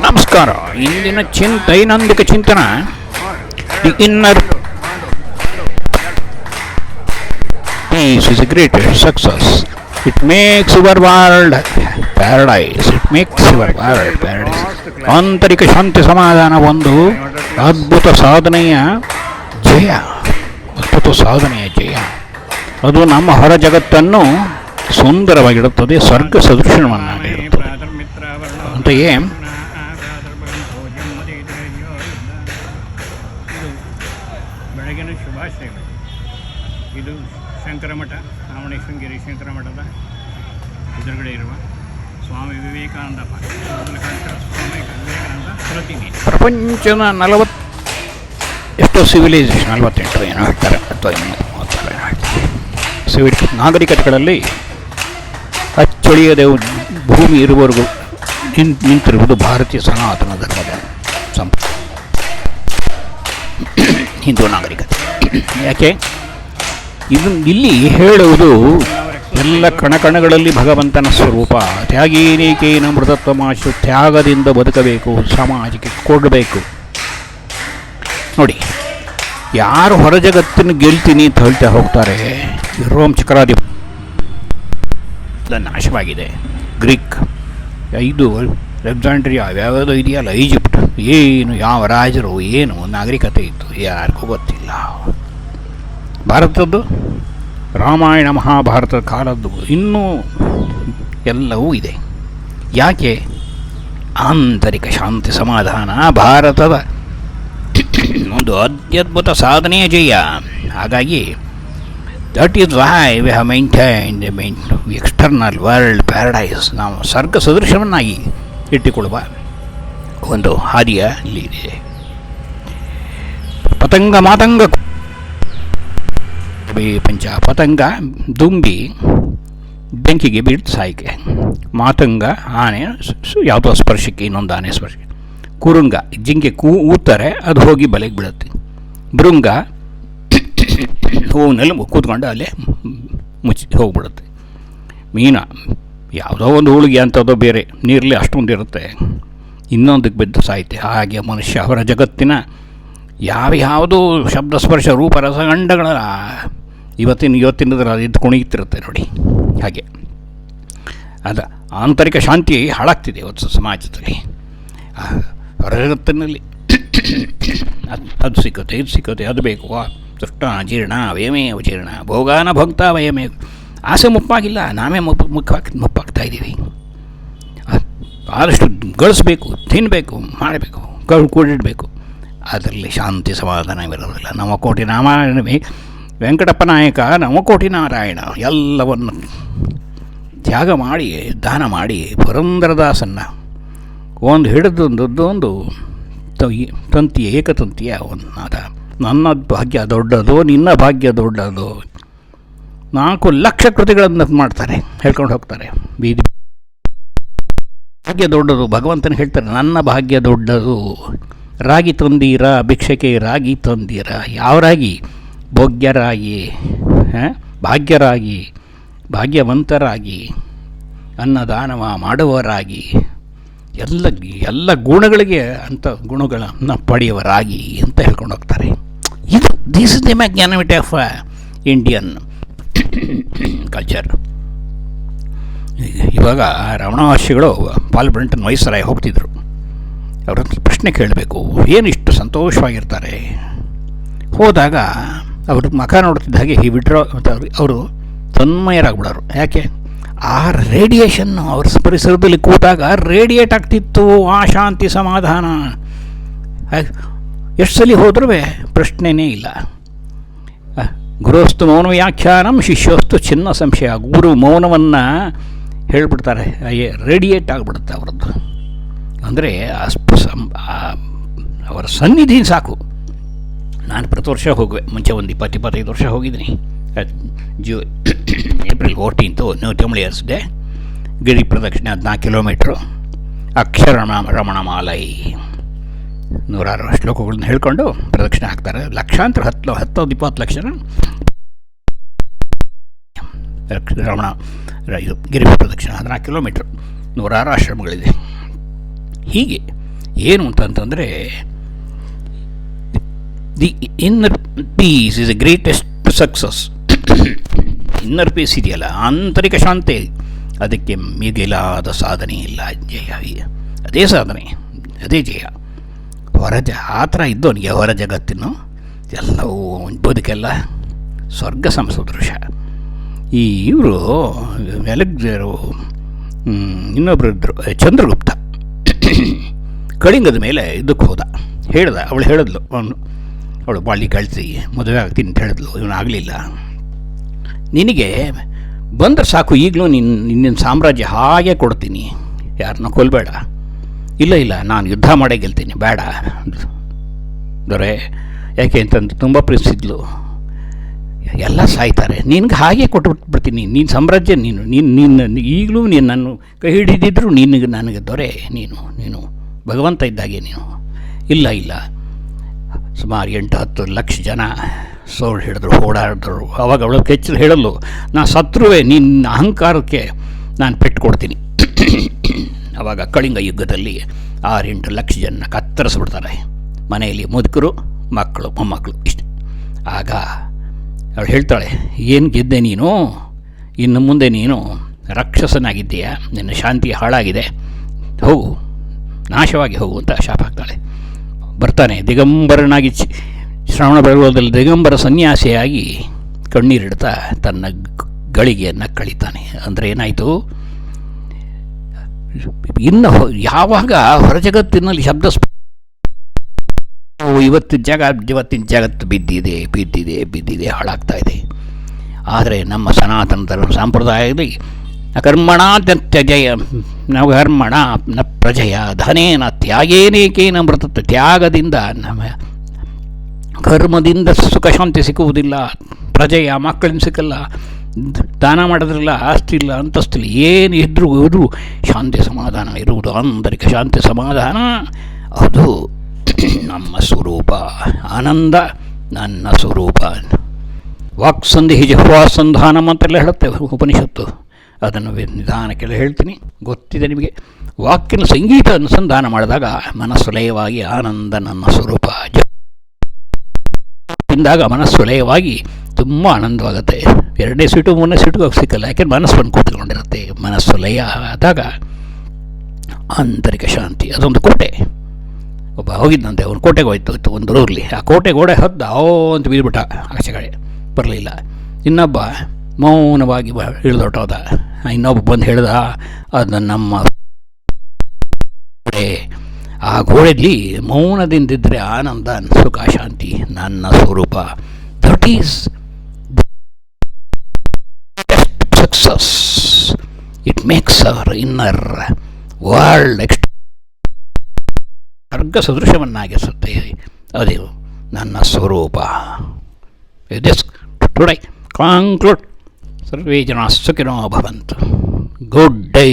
ನಮಸ್ಕಾರ. ಇಂದಿನ ದೈನಂದಿನ ಚಿಂತನ, the inner peace is a greatest success. It makes your world paradise. ಆಂತರಿಕ ಶಾಂತಿ ಸಮಾಧಾನ ಒಂದು ಅದ್ಭುತ ಸಾಧನೆಯ ಜಯ. ಅದು ನಮ್ಮ ಹೊರ ಜಗತ್ತನ್ನು ಸುಂದರವಾಗಿಡುತ್ತದೆ, ಸ್ವರ್ಗ ಸದೃಶವನ್ನಾಗಿರುತ್ತದೆ. ಅಂತೆಯೇ ಬೆಳಗಿನ ಶುಭಾಶಯಗಳು. ಇದು ಶಂಕರಮಠ, ಆವಣಿ ಶೃಂಗೇರಿ ಶಂಕರಮಠದ ಎದುರುಗಡೆ ಇರುವ ಸ್ವಾಮಿ ವಿವೇಕಾನಂದ ಸ್ವಾಮಿ ವಿವೇಕಾನಂದ ಪ್ರತಿಮೆ. ಪ್ರಪಂಚದ 40 ಎಷ್ಟೋ ಸಿವಿಲೈಸೇಷನ್, 48 ಏನೋ ಹೇಳ್ತಾರೆ, ಅಥವಾ 30 ನಾಗರಿಕತೆಗಳಲ್ಲಿ ಅಚ್ಚಳಿಯದೆ ಭೂಮಿ ಇರುವವರೆಗೂ ನಿಂತಿರುವುದು ಭಾರತೀಯ ಸನಾತನ ಧರ್ಮದ ಹಿಂದೂ ನಾಗರಿಕತೆ. ಯಾಕೆ ಇಲ್ಲಿ ಹೇಳುವುದು ಎಲ್ಲ ಕಣಕಣಗಳಲ್ಲಿ ಭಗವಂತನ ಸ್ವರೂಪ. ತ್ಯಾಗೀನೇಕೇನ ಮೃತತ್ವಮಾಶು, ತ್ಯಾಗದಿಂದ ಬದುಕಬೇಕು, ಸಮಾಜಕ್ಕೆ ಕೊಡಬೇಕು. ನೋಡಿ, ಯಾರು ಹೊರ ಜಗತ್ತನ್ನು ಗೆಲ್ತೀನಿ ಅಂತ ಹೇಳ್ತಾ ಹೋಗ್ತಾರೆ, ರೋಮ್ ಚಕ್ರಾದಿ ನಾಶವಾಗಿದೆ. ಗ್ರೀಕ್, ಇದು ಅಲೆಕ್ಸಾಂಡ್ರಿಯಾ, ಯಾವುದೋ ಇದೆಯಲ್ಲ, ಈಜಿಪ್ಟ್, ಏನು ಯಾವ ರಾಜರು ಏನು ನಾಗರಿಕತೆ ಇತ್ತು ಯಾರಿಗೂ ಗೊತ್ತಿಲ್ಲ. ಭಾರತದ್ದು ರಾಮಾಯಣ ಮಹಾಭಾರತದ ಕಾಲದ್ದು ಇನ್ನೂ ಎಲ್ಲವೂ ಇದೆ. ಯಾಕೆ? ಆಂತರಿಕ ಶಾಂತಿ ಸಮಾಧಾನ ಭಾರತದ ಒಂದು ಅತ್ಯದ್ಭುತ ಸಾಧನೆಯ ಜಯ. ಹಾಗಾಗಿ that is why we have maintained external world paradise. ನಾವು ಸ್ವರ್ಗ ಸದೃಶವನ್ನಾಗಿ ಇಟ್ಟುಕೊಳ್ಳುವ ಒಂದು ಹಾದಿಯಲ್ಲಿ ಇದೆ. ಪತಂಗ ಮಾತಂಗ ಪತಂಗ ದುಂಬಿ ಬೆಂಕಿಗೆ ಬೀಳ್ತು ಸಾಯಿಕೆ. ಮಾತಂಗ ಆನೆ ಯಾವುದೋ ಸ್ಪರ್ಶಕ್ಕೆ ಇನ್ನೊಂದು ಆನೆ ಸ್ಪರ್ಶಕ್ಕೆ. ಕುರುಂಗ ಜಿಂಕೆ ಊದ್ತಾರೆ, ಅದು ಹೋಗಿ ಬಲೆಗೆ ಬೀಳುತ್ತೆ. ಭೃಂಗ ಹೂವಿನಲ್ಲಿ ಕೂತ್ಕೊಂಡು ಅಲ್ಲೇ ಮುಚ್ಚಿ ಹೋಗ್ಬಿಡುತ್ತೆ. ಮೀನ ಯಾವುದೋ ಒಂದು ಹೋಳಿಗೆ ಅಂಥದ್ದೋ ಬೇರೆ ನೀರಲ್ಲಿ ಅಷ್ಟೊಂದು ಇರುತ್ತೆ, ಇನ್ನೊಂದಕ್ಕೆ ಬಿದ್ದು ಸಾಯ್ತೆ. ಹಾಗೆ ಮನುಷ್ಯ ಅವರ ಜಗತ್ತಿನ ಯಾವ್ಯಾವುದೋ ಶಬ್ದ ಸ್ಪರ್ಶ ರೂಪ ರಸಗಂಡಗಳ ಇವತ್ತಿನದ್ರಲ್ಲಿ ಎದ್ದು ಕುಣಿಯುತ್ತಿರುತ್ತೆ ನೋಡಿ. ಹಾಗೆ ಅದು ಆಂತರಿಕ ಶಾಂತಿ ಹಾಳಾಗ್ತಿದೆ ಇವತ್ತು ಸಮಾಜದಲ್ಲಿ. ಹೊರ ಜಗತ್ತಿನಲ್ಲಿ ಅದು ಸಿಕ್ಕುತ್ತೆ, ಇದು ಸಿಕ್ಕುತ್ತೆ, ಅದು ಬೇಕು, ದುಷ್ಟ ಜೀರ್ಣ ವಯಮೇವ ಜೀರ್ಣ ಭೋಗಾನ ಭಕ್ತ ವಯಮೇವ. ಆಸೆ ಮುಪ್ಪಾಗಿಲ್ಲ, ನಾವೇ ಮುಪ್ಪಾಗ್ತಾ ಇದ್ದೀವಿ. ಆದಷ್ಟು ಗಳಿಸ್ಬೇಕು, ತಿನ್ನಬೇಕು, ಮಾಡಬೇಕು, ಕೂಡಿಡಬೇಕು. ಅದರಲ್ಲಿ ಶಾಂತಿ ಸಮಾಧಾನ ಇರೋದಿಲ್ಲ. ನವಕೋಟಿ ನಾರಾಯಣವೇ ವೆಂಕಟಪ್ಪ ನಾಯಕ, ನವಕೋಟಿ ನಾರಾಯಣ ಎಲ್ಲವನ್ನು ತ್ಯಾಗ ಮಾಡಿ ದಾನ ಮಾಡಿ ಪುರಂದರದಾಸನ್ನು ಒಂದು ಹಿಡಿದೊಂದು ತಂತಿ, ಏಕತಂತಿಯ ಒಂದು ನಾದ. ನನ್ನ ಭಾಗ್ಯ ದೊಡ್ಡದು, ನಿನ್ನ ಭಾಗ್ಯ ದೊಡ್ಡದು. 4 ಲಕ್ಷ ಕೃತಿಗಳನ್ನು ಮಾಡ್ತಾರೆ, ಹೇಳ್ಕೊಂಡು ಹೋಗ್ತಾರೆ. ಬೀದಿ ಭಾಗ್ಯ ದೊಡ್ಡದು. ಭಗವಂತನ ಹೇಳ್ತಾರೆ, ನನ್ನ ಭಾಗ್ಯ ದೊಡ್ಡದು. ರಾಗಿ ತಂದೀರ ಭಿಕ್ಷಕ್ಕೆ, ರಾಗಿ ತಂದೀರ. ಯಾವ ರಾಗಿ? ಭೋಗ್ಯರಾಗಿ, ಭಾಗ್ಯರಾಗಿ, ಭಾಗ್ಯವಂತರಾಗಿ, ಅನ್ನದಾನವ ಮಾಡುವವರಾಗಿ, ಎಲ್ಲ ಗುಣಗಳಿಗೆ ಅಂಥ ಗುಣಗಳನ್ನು ಪಡೆಯುವರಾಗಿ ಅಂತ ಹೇಳ್ಕೊಂಡು ಹೋಗ್ತಾರೆ. This is the magnanimity of Indian culture. ಇವಾಗ ರಮಣಮಹರ್ಷಿಗಳು ಪಾಲ್ಬ್ರಂಟನ್ ವೈಸರಾಯ್ ಹೋಗ್ತಿದ್ರು. ಅವ್ರನ್ನ ಪ್ರಶ್ನೆ ಕೇಳಬೇಕು, ಏನು ಇಷ್ಟು ಸಂತೋಷವಾಗಿರ್ತಾರೆ? ಹೋದಾಗ ಅವ್ರ ಮುಖ ನೋಡ್ತಿದ್ದ ಹಾಗೆ ಅವರು ತನ್ಮಯರಾಗ್ಬಿಡೋರು. ಯಾಕೆ? ಆ ರೇಡಿಯೇಷನ್ನು ಅವ್ರ ಪರಿಸರದಲ್ಲಿ ಕೂತಾಗ ರೇಡಿಯೇಟ್ ಆಗ್ತಿತ್ತು ಆ ಶಾಂತಿ ಸಮಾಧಾನ. ಎಷ್ಟು ಸಲ ಹೋದ್ರೂ ಪ್ರಶ್ನೆಯೇ ಇಲ್ಲ. ಗುರುಸ್ತು ಮೌನ ವ್ಯಾಖ್ಯಾನಂ ಶಿಷ್ಯೋಸ್ತು ಚಿನ್ನ ಸಂಶಯ. ಗುರು ಮೌನವನ್ನು ಹೇಳಿಬಿಡ್ತಾರೆ, ರೇಡಿಯೇಟ್ ಆಗಿಬಿಡುತ್ತೆ ಅವರದ್ದು. ಅಂದರೆ ಅವರ ಸನ್ನಿಧಿ ಸಾಕು. ನಾನು ಪ್ರತಿ ವರ್ಷ ಹೋಗುವೆ, ಮುಂಚೆ ಒಂದು 20-25 ವರ್ಷ ಹೋಗಿದ್ದೀನಿ. ಏಪ್ರಿಲ್ 14 ನ್ಯೂ ತಮಿಳಿಯರ್ಸ್ ಡೇ, ಗಿರಿ ಪ್ರದಕ್ಷಿಣೆ 14 ಕಿಲೋಮೀಟ್ರು, ಅಕ್ಷರ ರಮಣಮಾಲೈ 106 ಶ್ಲೋಕಗಳನ್ನ ಹೇಳ್ಕೊಂಡು ಪ್ರದಕ್ಷಿಣೆ ಹಾಕ್ತಾರೆ. ಲಕ್ಷಾಂತರ 10-20 ಲಕ್ಷ ರಮಣ ಇದು ಗಿರಿ ಪ್ರದಕ್ಷಿಣೆ 14 ಕಿಲೋಮೀಟ್ರ್, 106 ಆಶ್ರಮಗಳಿದೆ. ಹೀಗೆ ಏನು ಅಂತಂತಂದರೆ the inner peace is a greatest success. Inner peace ಇದೆಯಲ್ಲ, ಆಂತರಿಕ ಶಾಂತಿ, ಅದಕ್ಕೆ ಮಿಗಿಲಾದ ಸಾಧನೆ ಇಲ್ಲ. ಜಯ ಅದೇ ಸಾಧನೆ, ಅದೇ ಜಯ. ಆ ಥರ ಇದ್ದವನಿಗೆ ಹೊರ ಜಗತ್ತಿನ ಎಲ್ಲವೂ ಬದುಕೆಲ್ಲ ಸ್ವರ್ಗ ಸದೃಶ. ಈ ಇವರು ಮೆಲಗ್ಜರು ಇನ್ನೊಬ್ಬರು ಇದ್ದರು, ಚಂದ್ರಗುಪ್ತ. ಕಳಿಂಗದ ಮೇಲೆ ಇದಕ್ಕೆ ಹೋದ, ಅವಳು ಹೇಳಿದ್ಲು, ಅವಳು ಬಾಳಿ ಕಳಿಸಿ ಮದುವೆ ಆಗ್ತೀನಿ ಅಂತ ಹೇಳಿದ್ಲು. ಇವನಾಗಲಿಲ್ಲ. ನಿನಗೆ ಬಂದರೆ ಸಾಕು, ಈಗಲೂ ನಿನ್ನ ಸಾಮ್ರಾಜ್ಯ ಹಾಗೆ ಕೊಡ್ತೀನಿ, ಯಾರನ್ನ ಕೊಲ್ಲಬೇಡ. ಇಲ್ಲ ನಾನು ಯುದ್ಧ ಮಾಡೇ ಗೆಲ್ತೀನಿ, ಬೇಡ ದೊರೆ. ಯಾಕೆ ಅಂತಂದು ತುಂಬ ಪ್ರೀತಿಸಿದ್ಲು. ಎಲ್ಲ ಸಾಯ್ತಾರೆ, ನಿನಗೆ ಹಾಗೆ ಕೊಟ್ಟುಬಿಟ್ಬಿಡ್ತೀನಿ, ನೀನು ಸಾಮ್ರಾಜ್ಯ, ನೀನು ಈಗಲೂ ನನ್ನು ಕೈ ಹಿಡಿದಿದ್ರು ನನಗೆ ದೊರೆ, ನೀನು ಭಗವಂತ ಇದ್ದಾಗೆ ನೀನು. ಇಲ್ಲ ಸುಮಾರು 8-10 ಲಕ್ಷ ಜನ ಸೋಳು ಹಿಡಿದ್ರು, ಓಡಾಡಿದ್ರು. ಅವಾಗ ಅವಳು ಕೆಚ್ಚಲು ಹೇಳಲು, ನಾ ಸತ್ರುವೆ ನಿನ್ನ ಅಹಂಕಾರಕ್ಕೆ ನಾನು ಪೆಟ್ಟು ಕೊಡ್ತೀನಿ. ಆವಾಗ ಕಳಿಂಗ ಯುದ್ಧದಲ್ಲಿ 6-8 ಲಕ್ಷ ಜನ ಕತ್ತರಿಸ್ಬಿಡ್ತಾರೆ. ಮನೆಯಲ್ಲಿ ಮುದುಕರು, ಮಕ್ಕಳು, ಮೊಮ್ಮಕ್ಕಳು ಇಷ್ಟು. ಆಗ ಅವಳು ಹೇಳ್ತಾಳೆ, ಏನು ಗೆದ್ದೆ ನೀನು, ಇನ್ನು ಮುಂದೆ ನೀನು ರಾಕ್ಷಸನಾಗಿದ್ದೀಯಾ, ನಿನ್ನ ಶಾಂತಿ ಹಾಳಾಗಿದೆ, ಹೋಗು, ನಾಶವಾಗಿ ಹೋಗು ಅಂತ ಶಾಪ ಹಾಕ್ತಾಳೆ. ಬರ್ತಾನೆ ದಿಗಂಬರನಾಗಿ, ಶ್ರವಣ ಬೆಳಗೊಳದಲ್ಲಿ ದಿಗಂಬರ ಸನ್ಯಾಸಿಯಾಗಿ ಕಣ್ಣೀರಿಡ್ತಾ ತನ್ನ ಗಳಿಗೆಯನ್ನು ಕಳೀತಾನೆ. ಅಂದರೆ ಏನಾಯಿತು, ಇನ್ನು ಯಾವಾಗ ಹೊರ ಜಗತ್ತಿನಲ್ಲಿ ಇವತ್ತಿನ ಜಗತ್ತು ಬಿದ್ದಿದೆ ಹಾಳಾಗ್ತಾ ಇದೆ. ಆದರೆ ನಮ್ಮ ಸನಾತನ ಧರ್ಮ ಸಂಪ್ರದಾಯದಲ್ಲಿ ಅಕರ್ಮಣಾತ್ಯಜಯ ನವಕರ್ಮಣ ನ ಪ್ರಜಯ ಧನೇನ ತ್ಯಾಗೇನೇಕೇನ ಮೃತತ್ವ. ತ್ಯಾಗದಿಂದ ನಮ್ಮ ಕರ್ಮದಿಂದ ಸುಖ ಶಾಂತಿ ಸಿಕ್ಕುವುದಿಲ್ಲ, ಪ್ರಜೆಯ ಮಕ್ಕಳಿಂದ ಸಿಕ್ಕಲ್ಲ, ದಾನ ಮಾಡೋದ್ರಲ್ಲ, ಆಸ್ತಿ ಇಲ್ಲ, ಅಂತಸ್ತಿಲ್ಲ, ಏನು ಇದ್ರೂ ಶಾಂತಿ ಸಮಾಧಾನ ಇರುವುದು, ಆಂತರಿಕ ಶಾಂತಿ ಸಮಾಧಾನ, ಅದು ನಮ್ಮ ಸ್ವರೂಪ. ಆನಂದ ನನ್ನ ಸ್ವರೂಪ. ವಾಕ್ಸಂಧಿ ಜಿಹ್ವಾಸಂಧಾನಂ ಅಂತೆಲ್ಲ ಹೇಳುತ್ತೆ ಉಪನಿಷತ್ತು. ಅದನ್ನು ನಿಧಾನಕ್ಕೆಲ್ಲ ಹೇಳ್ತೀನಿ, ಗೊತ್ತಿದೆ ನಿಮಗೆ. ವಾಕ್ಯನ ಸಂಗೀತ ಅನುಸಂಧಾನ ಮಾಡಿದಾಗ ಮನಸ್ಸು ಲಯವಾಗಿ ಆನಂದ ನನ್ನ ಸ್ವರೂಪ ಇಂದಾಗ ಮನಸ್ಸು ಲಯವಾಗಿ ತುಂಬ ಆನಂದವಾಗುತ್ತೆ. 2ನೇ ಸೀಟು 3ನೇ ಸೀಟು ಸಿಕ್ಕಲ್ಲ, ಯಾಕೆಂದ್ರೆ ಮನಸ್ಸು ಬಂದು ಕೂತ್ಕೊಂಡಿರುತ್ತೆ. ಮನಸ್ಸು ಲಯ ಆದಾಗ ಆಂತರಿಕ ಶಾಂತಿ. ಅದೊಂದು ಕೋಟೆ. ಒಬ್ಬ ಹೋಗಿದ್ದಂತೆ, ಅವನು ಕೋಟೆಗೆ ಹೋಯ್ತು ಒಂದು ಊರಲ್ಲಿ. ಆ ಕೋಟೆ ಗೋಡೆ ಹದ್ದು ಅಂತ ಬೀಳ್ಬಿಟ್ಟ, ಆಚೆ ಕಡೆ ಬರಲಿಲ್ಲ. ಇನ್ನೊಬ್ಬ ಮೌನವಾಗಿ ಇಳಿದೊಟ್ಟೋದ. ಇನ್ನೊಬ್ಬ ಬಂದು ಹೇಳ್ದ, ಅದು ನಮ್ಮ ಗೋಡೆ. ಆ ಗೋಡೆಯಲ್ಲಿ ಮೌನದಿಂದಿದ್ದರೆ ಆನಂದ, ಸುಖ, ಶಾಂತಿ ನನ್ನ ಸ್ವರೂಪ. That is success. It makes our inner world ಸ್ವರ್ಗ ಸದೃಶವನ್ನಾಗಿಸುತ್ತೆ. ಅದೇ ನನ್ನ ಸ್ವರೂಪ. This today ಕಾಂಕ್ಲೂಡ್. ಸರ್ವೇ ಜನ ಸುಖಿನೋ ಭವಂತು. Good day.